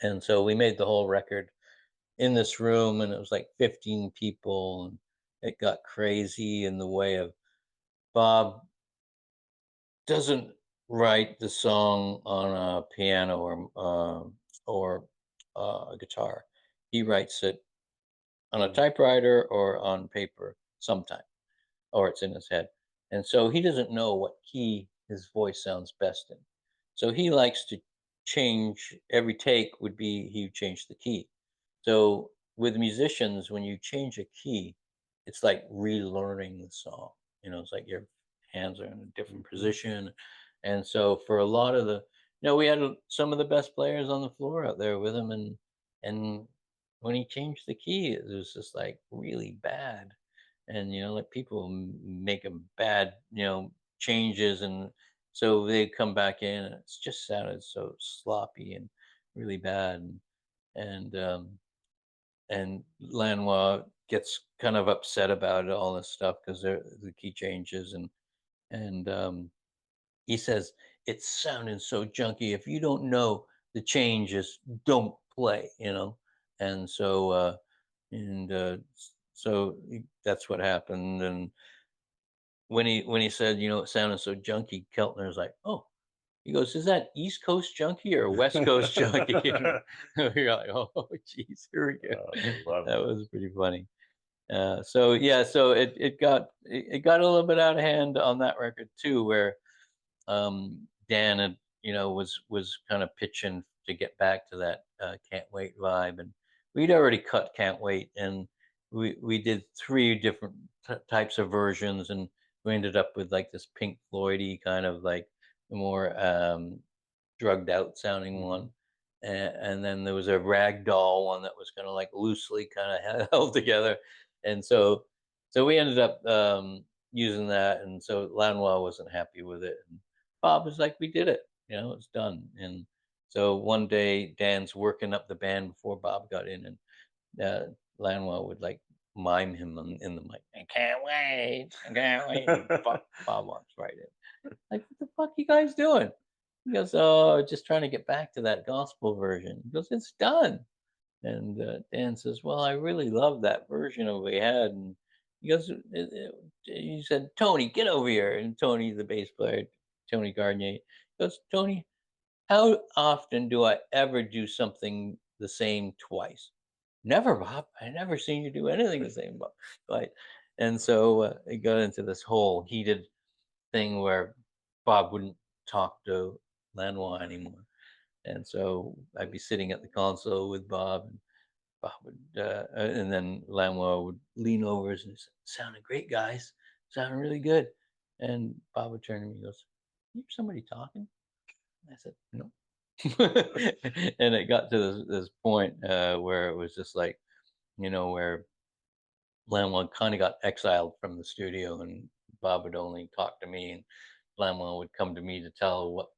And so we made the whole record in this room, and it was like 15 people, and it got crazy in the way of Bob doesn't write the song on a piano or a guitar. He writes it on a Mm, typewriter or on paper sometime, or it's in his head. And so he doesn't know what key his voice sounds best in. So he likes to change every take would be he would change the key. So with musicians, when you change a key, it's like relearning the song. It's like your hands are in a different mhm. position. And so for a lot of we had some of the best players on the floor out there with him, and when he changed the key, it was just like really bad. And like people make a bad changes, and so they come back in, and it's just sounded so sloppy and really bad. And Lanois gets kind of upset about it, all this stuff, because the key changes, and he says it's sounding so junky. If you don't know the changes, don't play. And so that's what happened. And when he said, it sounded so junky, Keltner was like, oh. He goes, "Is that East Coast junkie or West Coast junkie?" And you're like, "Oh, geez, here we go." I love That it. was pretty funny. So yeah, so it got a little bit out of hand on that record too, where Dan had was kind of pitching to get back to that "Can't Wait" vibe, and we'd already cut "Can't Wait," and we did three different types of versions, and we ended up with like this Pink Floydy kind of like more drugged out sounding Mhm. one. And then there was a ragdoll one that was kind of like loosely kind of held together. And so we ended up using that. And so Lanois wasn't happy with it. And Bob was like, we did it, it's done. And so one day Dan's working up the band before Bob got in, and Lanois would like mime him in the mic. I can't wait. I can't wait. And Bob walks right in. Like, what the fuck you guys doing? He goes, "Oh, just trying to get back to that gospel version." He goes, "It's done." And Dan says, "Well, I really love that version of we had." And he goes, he said, "Tony, get over here." And Tony, the bass player, Tony Garnier, goes, "Tony, how often do I ever do something the same twice?" "Never, Bob. I never seen you do anything the same, Bob." Right. And so it got into this whole heated thing where Bob wouldn't talk to Lanois anymore. And so I'd be sitting at the console with Bob, and Bob would, and then Lanois would lean over and say, "Sounding great, guys. Sounding really good." And Bob would turn to me and goes, "You hear somebody talking?" I said, "No." And it got to this point where it was just like, where Lanois kind of got exiled from the studio, and Bob would only talk to me, and Lanois would come to me to tell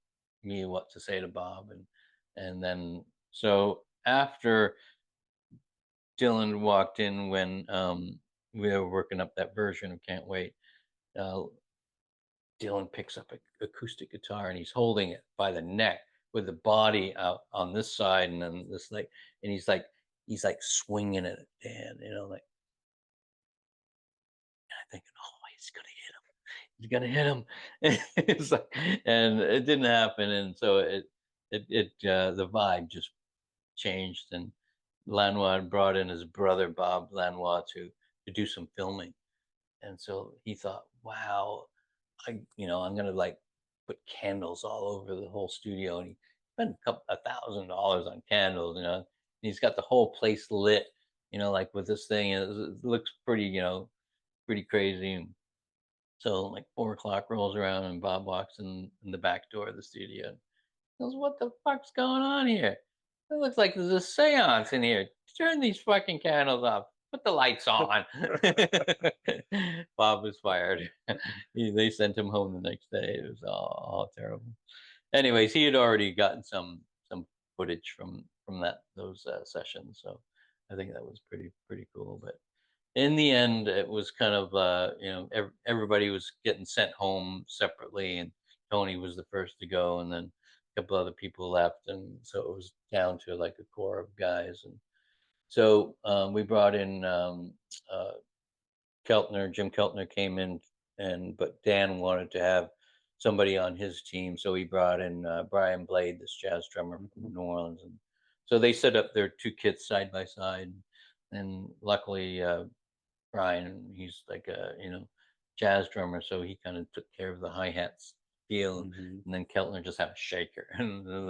me what to say to Bob, and then so after Dylan walked in when we were working up that version of Can't Wait, uh, Dylan picks up a acoustic guitar, and he's holding it by the neck with the body out on this side and then this like, and he's like swinging it at Dan, like thinking, "Oh, he's gonna hit him. He's gonna hit him." It's like, and it didn't happen, and so the vibe just changed, and Lanois had brought in his brother Bob Lanois to do some filming, and so he thought, "Wow, I'm gonna like put candles all over the whole studio," and he spent $1,000 on candles, and he's got the whole place lit, like with this thing, and it looks pretty crazy. So like 4 o'clock rolls around, and Bob walks in the back door of the studio. He goes, "What the fuck's going on here? It looks like there's a seance in here. Turn these fucking candles off. Put the lights on." Bob was fired. They sent him home the next day. It was all terrible. Anyways, he had already gotten some footage from those sessions, so I think that was pretty cool. But in the end, it was kind of everybody was getting sent home separately, and Tony was the first to go, and then a couple other people left, and so it was down to like a core of guys. And so we brought in uh, Keltner. Jim Keltner came in, and but Dan wanted to have somebody on his team, so he brought in Brian Blade, this jazz drummer Mhm. from New Orleans, and so they set up their two kits side by side. And luckily, Brian, he's like a jazz drummer, so he kind of took care of the hi hats feel, Mhm. and then Keltner just had a shaker,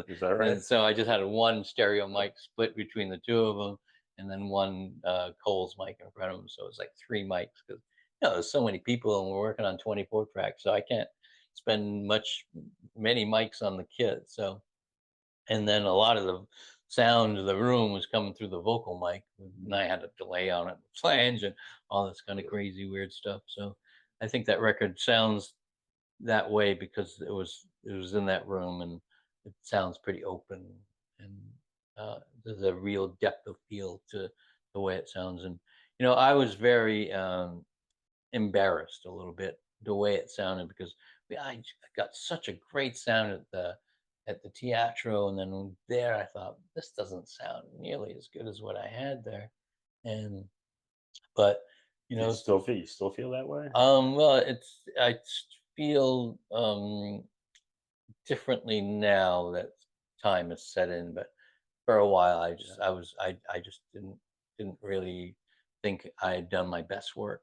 Is that right? and so I just had a one stereo mic split between the two of them, and then one Coles mic in front of him, so it's like three mics because there's so many people and we're working on 24 tracks, so I can't spend many mics on the kit, so and then a lot of the sound of the room was coming through the vocal mic, and Mhm. I had a delay on it, flange, and all this kind of crazy weird stuff. So I think that record sounds that way because it was in that room, and it sounds pretty open, and there's a real depth of feel to the way it sounds. And I was very embarrassed a little bit the way it sounded because I got such a great sound at the Teatro, and then there I thought this doesn't sound nearly as good as what I had there, and but you Do you know, still feel that way? well, I feel differently now that time has set in, but for a while I just didn't really think I had done my best work.